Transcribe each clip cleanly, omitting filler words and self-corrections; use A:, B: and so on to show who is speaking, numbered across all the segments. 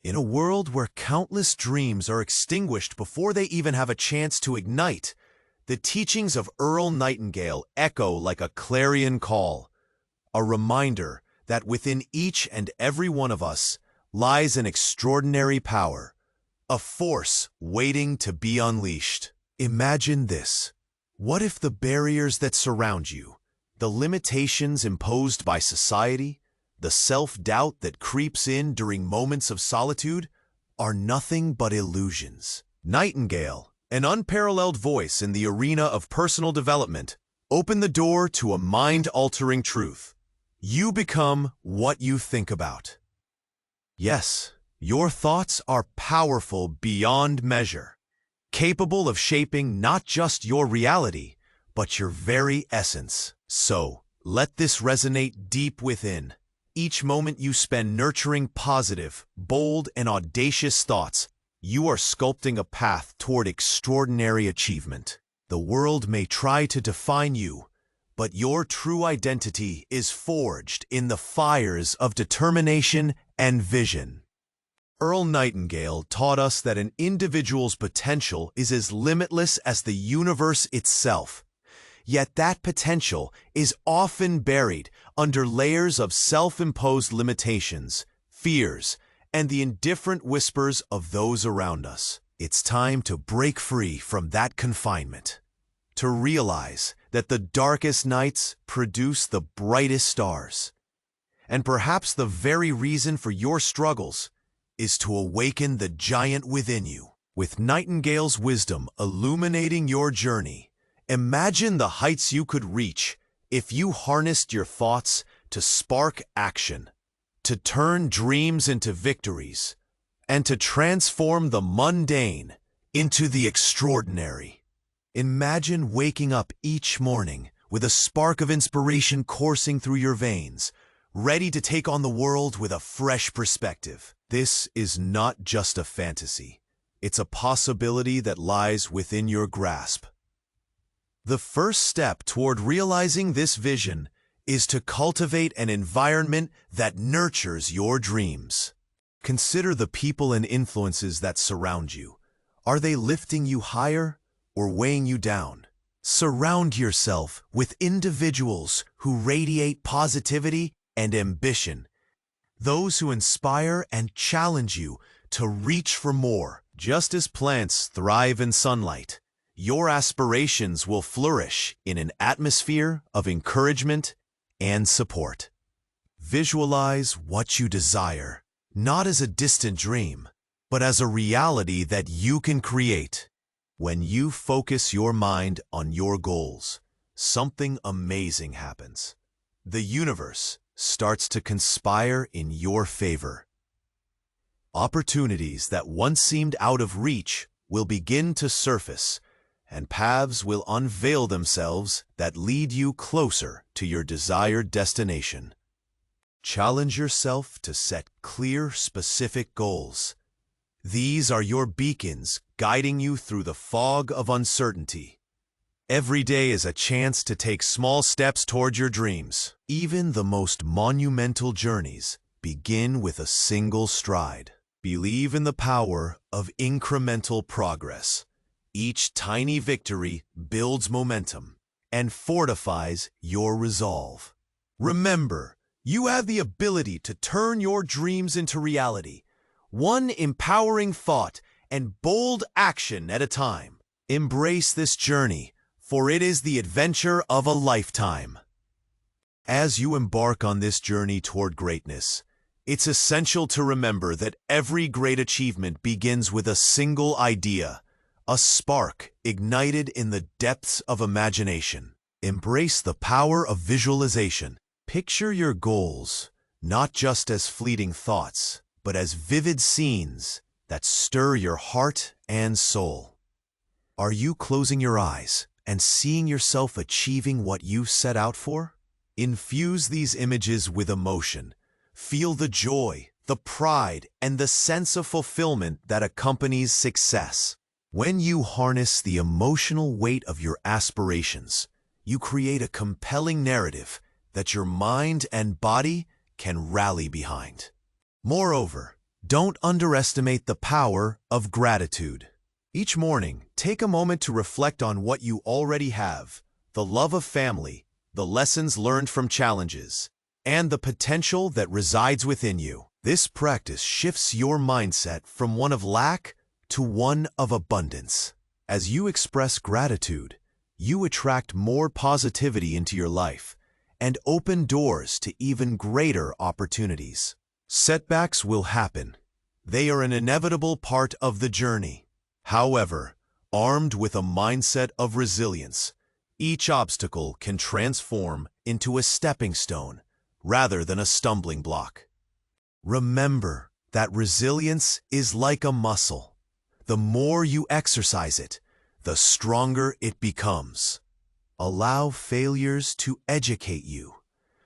A: In a world where countless dreams are extinguished before they even have a chance to ignite, the teachings of Earl Nightingale echo like a clarion call, a reminder that within each and every one of us lies an extraordinary power, a force waiting to be unleashed. Imagine this. What if the barriers that surround you, the limitations imposed by society, the self-doubt that creeps in during moments of solitude, are nothing but illusions? Nightingale, an unparalleled voice in the arena of personal development, opened the door to a mind-altering truth. You become what you think about. Yes, your thoughts are powerful beyond measure, capable of shaping not just your reality, but your very essence. So, let this resonate deep within. Each moment you spend nurturing positive, bold, and audacious thoughts, you are sculpting a path toward extraordinary achievement. The world may try to define you, but your true identity is forged in the fires of determination and vision. Earl Nightingale taught us that an individual's potential is as limitless as the universe itself. Yet that potential is often buried under layers of self-imposed limitations, fears, and the indifferent whispers of those around us. It's time to break free from that confinement, to realize that the darkest nights produce the brightest stars. And perhaps the very reason for your struggles is to awaken the giant within you. With Nightingale's wisdom illuminating your journey, imagine the heights you could reach if you harnessed your thoughts to spark action, to turn dreams into victories, and to transform the mundane into the extraordinary. Imagine waking up each morning with a spark of inspiration coursing through your veins, ready to take on the world with a fresh perspective. This is not just a fantasy. It's a possibility that lies within your grasp. The first step toward realizing this vision is to cultivate an environment that nurtures your dreams. Consider the people and influences that surround you. Are they lifting you higher or weighing you down? Surround yourself with individuals who radiate positivity and ambition, those who inspire and challenge you to reach for more. Just as plants thrive in sunlight, your aspirations will flourish in an atmosphere of encouragement and support. Visualize what you desire, not as a distant dream, but as a reality that you can create. When you focus your mind on your goals, something amazing happens. The universe starts to conspire in your favor. Opportunities that once seemed out of reach will begin to surface, and paths will unveil themselves that lead you closer to your desired destination. Challenge yourself to set clear, specific goals. These are your beacons guiding you through the fog of uncertainty. Every day is a chance to take small steps toward your dreams. Even the most monumental journeys begin with a single stride. Believe in the power of incremental progress. Each tiny victory builds momentum and fortifies your resolve. Remember, you have the ability to turn your dreams into reality, one empowering thought and bold action at a time. Embrace this journey, for it is the adventure of a lifetime. As you embark on this journey toward greatness, it's essential to remember that every great achievement begins with a single idea, a spark ignited in the depths of imagination. Embrace the power of visualization. Picture your goals, not just as fleeting thoughts, but as vivid scenes that stir your heart and soul. Are you closing your eyes and seeing yourself achieving what you set out for? Infuse these images with emotion. Feel the joy, the pride, and the sense of fulfillment that accompanies success. When you harness the emotional weight of your aspirations, you create a compelling narrative that your mind and body can rally behind. Moreover, Don't underestimate the power of gratitude. Each morning, take a moment to reflect on what you already have, the love of family, the lessons learned from challenges, and the potential that resides within you. This practice shifts your mindset from one of lack to one of abundance. As you express gratitude, you attract more positivity into your life and open doors to even greater opportunities. Setbacks will happen. They are an inevitable part of the journey. However, armed with a mindset of resilience, each obstacle can transform into a stepping stone rather than a stumbling block. Remember that resilience is like a muscle. The more you exercise it, the stronger it becomes. Allow failures to educate you,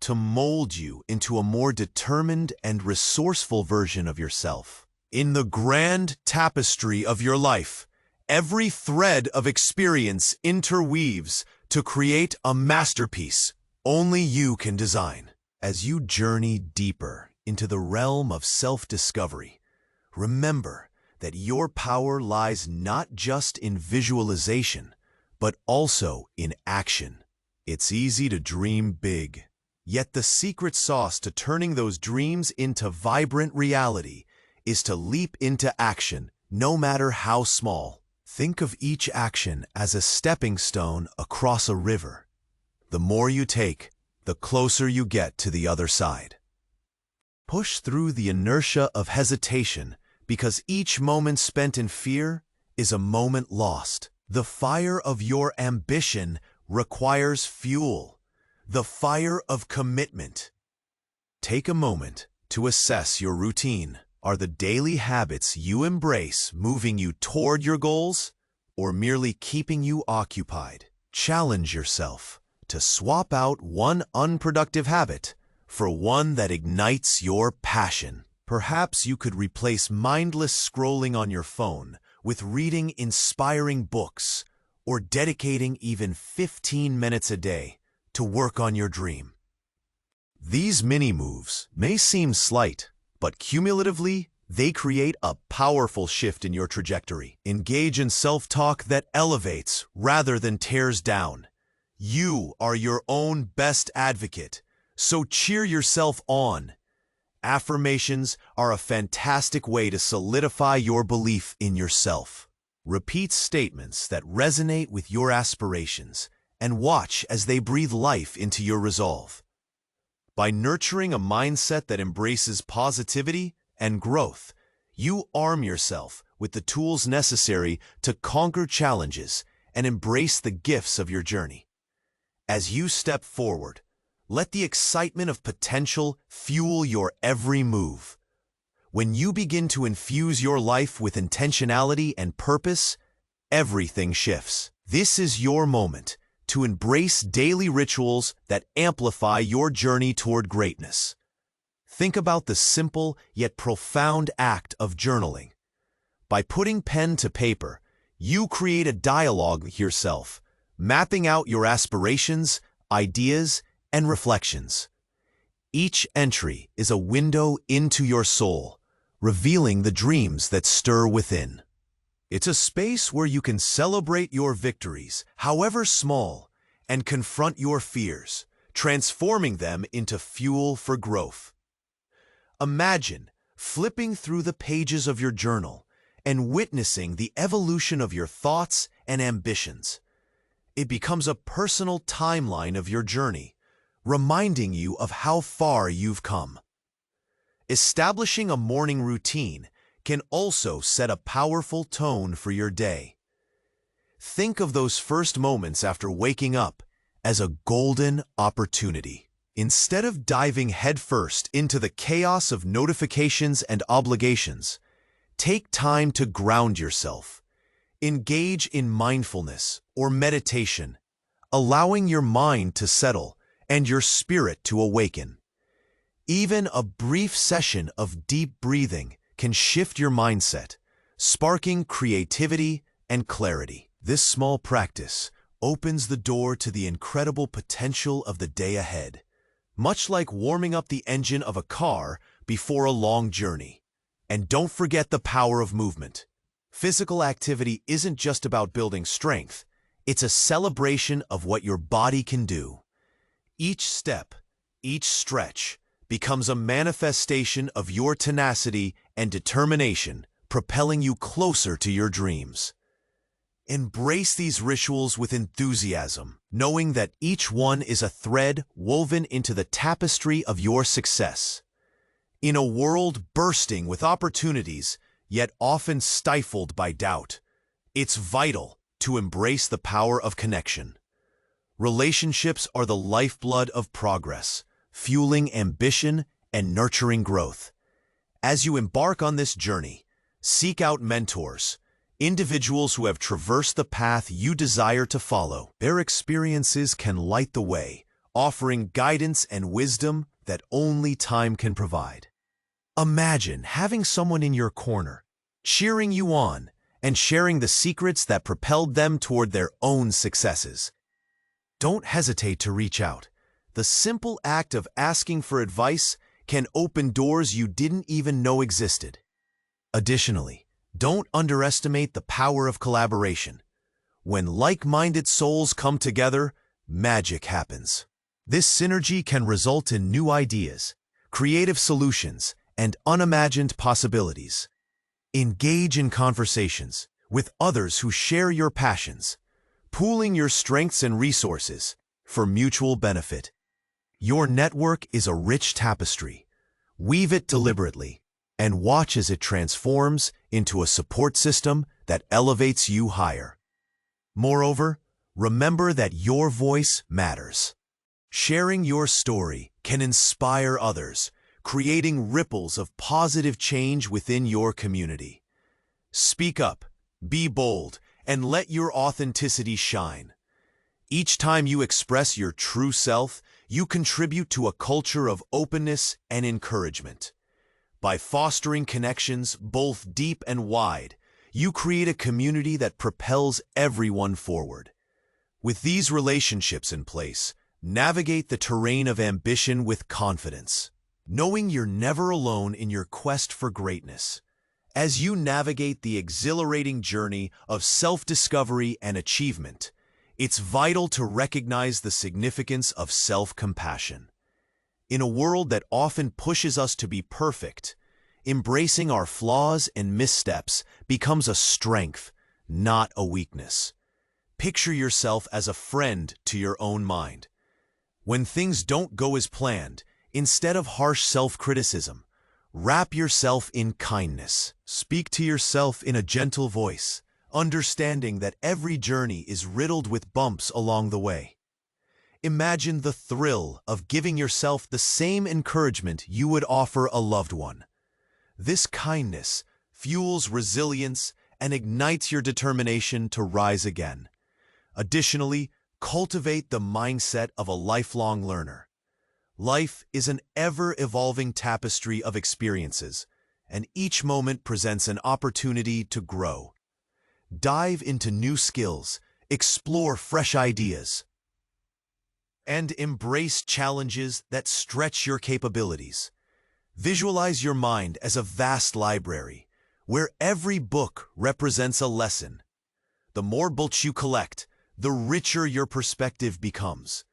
A: to mold you into a more determined and resourceful version of yourself. In the grand tapestry of your life, every thread of experience interweaves to create a masterpiece only you can design. As you journey deeper into the realm of self-discovery, remember that your power lies not just in visualization, but also in action. It's easy to dream big, yet the secret sauce to turning those dreams into vibrant reality is to leap into action, no matter how small. Think of each action as a stepping stone across a river. The more you take, the closer you get to the other side. Push through the inertia of hesitation, because each moment spent in fear is a moment lost. The fire of your ambition requires fuel, the fire of commitment. Take a moment to assess your routine. Are the daily habits you embrace moving you toward your goals, or merely keeping you occupied? Challenge yourself to swap out one unproductive habit for one that ignites your passion. Perhaps you could replace mindless scrolling on your phone with reading inspiring books, or dedicating even 15 minutes a day to work on your dream. These mini-moves may seem slight, but cumulatively, they create a powerful shift in your trajectory. Engage in self-talk that elevates rather than tears down. You are your own best advocate, so cheer yourself on. Affirmations are a fantastic way to solidify your belief in yourself. Repeat statements that resonate with your aspirations and watch as they breathe life into your resolve. By nurturing a mindset that embraces positivity and growth, you arm yourself with the tools necessary to conquer challenges and embrace the gifts of your journey. As you step forward, let the excitement of potential fuel your every move. When you begin to infuse your life with intentionality and purpose, everything shifts. This is your moment to embrace daily rituals that amplify your journey toward greatness. Think about the simple yet profound act of journaling. By putting pen to paper, you create a dialogue with yourself, mapping out your aspirations, ideas, and reflections. Each entry is a window into your soul, revealing the dreams that stir within. It's a space where you can celebrate your victories, however small, and confront your fears, transforming them into fuel for growth. Imagine flipping through the pages of your journal and witnessing the evolution of your thoughts and ambitions. It becomes a personal timeline of your journey, reminding you of how far you've come. Establishing a morning routine can also set a powerful tone for your day. Think of those first moments after waking up as a golden opportunity. Instead of diving headfirst into the chaos of notifications and obligations, take time to ground yourself. Engage in mindfulness or meditation, allowing your mind to settle and your spirit to awaken. Even a brief session of deep breathing can shift your mindset, sparking creativity and clarity. This small practice opens the door to the incredible potential of the day ahead, much like warming up the engine of a car before a long journey. And don't forget the power of movement. Physical activity isn't just about building strength. It's a celebration of what your body can do. Each step, each stretch, becomes a manifestation of your tenacity and determination, propelling you closer to your dreams. Embrace these rituals with enthusiasm, knowing that each one is a thread woven into the tapestry of your success. In a world bursting with opportunities, yet often stifled by doubt, it's vital to embrace the power of connection. Relationships are the lifeblood of progress, fueling ambition and nurturing growth. As you embark on this journey, seek out mentors, individuals who have traversed the path you desire to follow. Their experiences can light the way, offering guidance and wisdom that only time can provide. Imagine having someone in your corner, cheering you on, and sharing the secrets that propelled them toward their own successes. Don't hesitate to reach out. The simple act of asking for advice can open doors you didn't even know existed. Additionally, don't underestimate the power of collaboration. When like-minded souls come together, magic happens. This synergy can result in new ideas, creative solutions, and unimagined possibilities. Engage in conversations with others who share your passions, pooling your strengths and resources for mutual benefit. Your network is a rich tapestry. Weave it deliberately and watch as it transforms into a support system that elevates you higher. Moreover, remember that your voice matters. Sharing your story can inspire others, creating ripples of positive change within your community. Speak up, be bold, and let your authenticity shine. Each time you express your true self, you contribute to a culture of openness and encouragement. By fostering connections both deep and wide, you create a community that propels everyone forward. With these relationships in place, navigate the terrain of ambition with confidence, knowing you're never alone in your quest for greatness. As you navigate the exhilarating journey of self-discovery and achievement, it's vital to recognize the significance of self-compassion. In a world that often pushes us to be perfect, embracing our flaws and missteps becomes a strength, not a weakness. Picture yourself as a friend to your own mind. When things don't go as planned, instead of harsh self-criticism, wrap yourself in kindness. Speak to yourself in a gentle voice, understanding that every journey is riddled with bumps along the way. Imagine the thrill of giving yourself the same encouragement you would offer a loved one. This kindness fuels resilience and ignites your determination to rise again. Additionally, cultivate the mindset of a lifelong learner. Life is an ever-evolving tapestry of experiences, and each moment presents an opportunity to grow. Dive into new skills, explore fresh ideas, and embrace challenges that stretch your capabilities. Visualize your mind as a vast library, where every book represents a lesson. The more books you collect, the richer your perspective becomes.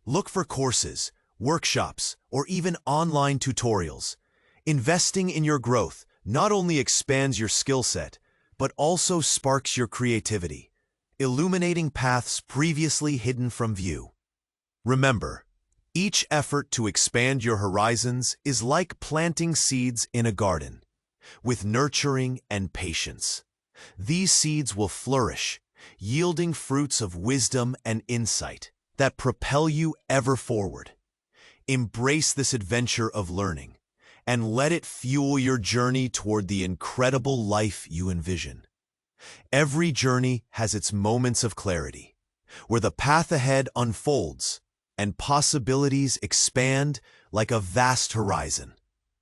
A: Look for courses, workshops, or even online tutorials. Investing in your growth not only expands your skill set, but also sparks your creativity, illuminating paths previously hidden from view. Remember, each effort to expand your horizons is like planting seeds in a garden. With nurturing and patience, these seeds will flourish, yielding fruits of wisdom and insight that propel you ever forward. Embrace this adventure of learning, and let it fuel your journey toward the incredible life you envision. Every journey has its moments of clarity, where the path ahead unfolds and possibilities expand like a vast horizon.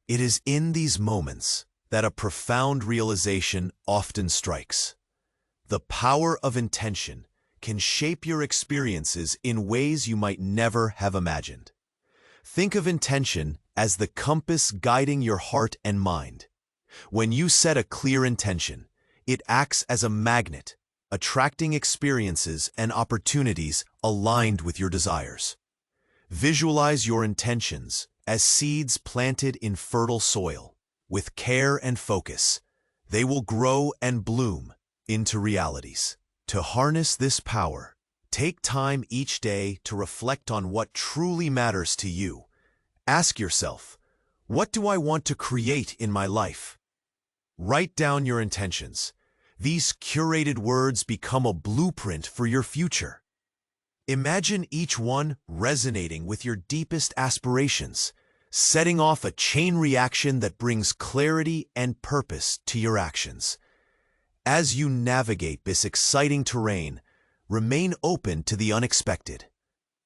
A: It is in these moments that a profound realization often strikes. The power of intention can shape your experiences in ways you might never have imagined. Think of intention as the compass guiding your heart and mind. When you set a clear intention, it acts as a magnet, attracting experiences and opportunities aligned with your desires. Visualize your intentions as seeds planted in fertile soil. With care and focus, they will grow and bloom into realities. To harness this power, take time each day to reflect on what truly matters to you. Ask yourself, what do I want to create in my life? Write down your intentions. These curated words become a blueprint for your future. Imagine each one resonating with your deepest aspirations, setting off a chain reaction that brings clarity and purpose to your actions. As you navigate this exciting terrain, remain open to the unexpected.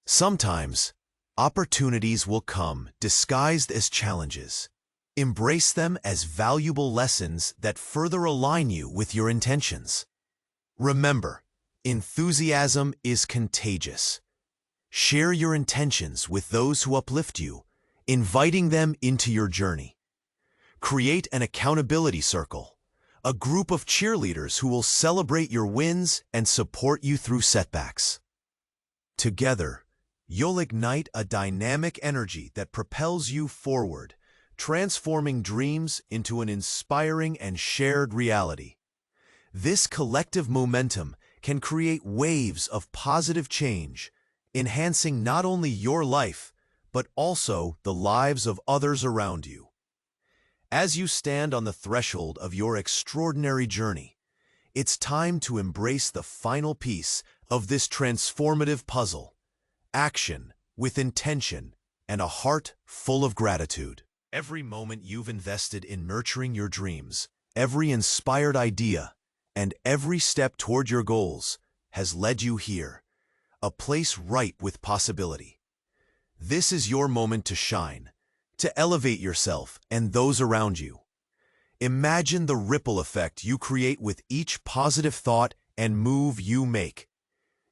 A: Sometimes, opportunities will come disguised as challenges. Embrace them as valuable lessons that further align you with your intentions. Remember, enthusiasm is contagious. Share your intentions with those who uplift you, inviting them into your journey. Create an accountability circle, a group of cheerleaders who will celebrate your wins and support you through setbacks. Together, you'll ignite a dynamic energy that propels you forward, transforming dreams into an inspiring and shared reality. This collective momentum can create waves of positive change, enhancing not only your life, but also the lives of others around you. As you stand on the threshold of your extraordinary journey, it's time to embrace the final piece of this transformative puzzle: action with intention and a heart full of gratitude. Every moment you've invested in nurturing your dreams, every inspired idea, and every step toward your goals has led you here, a place ripe with possibility. This is your moment to shine, to elevate yourself and those around you. Imagine the ripple effect you create with each positive thought and move you make.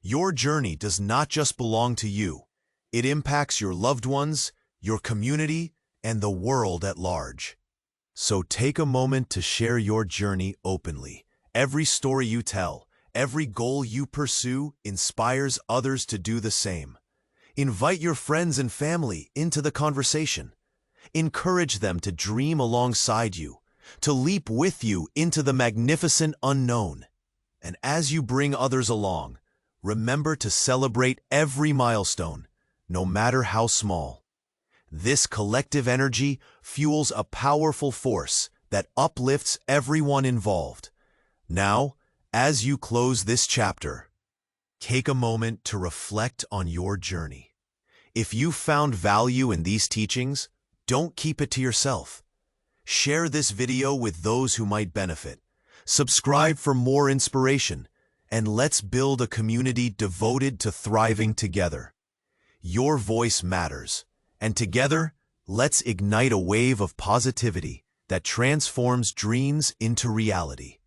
A: Your journey does not just belong to you. It impacts your loved ones, your community, and the world at large. So take a moment to share your journey openly. Every story you tell, every goal you pursue inspires others to do the same. Invite your friends and family into the conversation. Encourage them to dream alongside you, to leap with you into the magnificent unknown. And as you bring others along, remember to celebrate every milestone, no matter how small. This collective energy fuels a powerful force that uplifts everyone involved. Now, as you close this chapter, take a moment to reflect on your journey. If you found value in these teachings, don't keep it to yourself. Share this video with those who might benefit. Subscribe for more inspiration, and let's build a community devoted to thriving together. Your voice matters, and together, let's ignite a wave of positivity that transforms dreams into reality.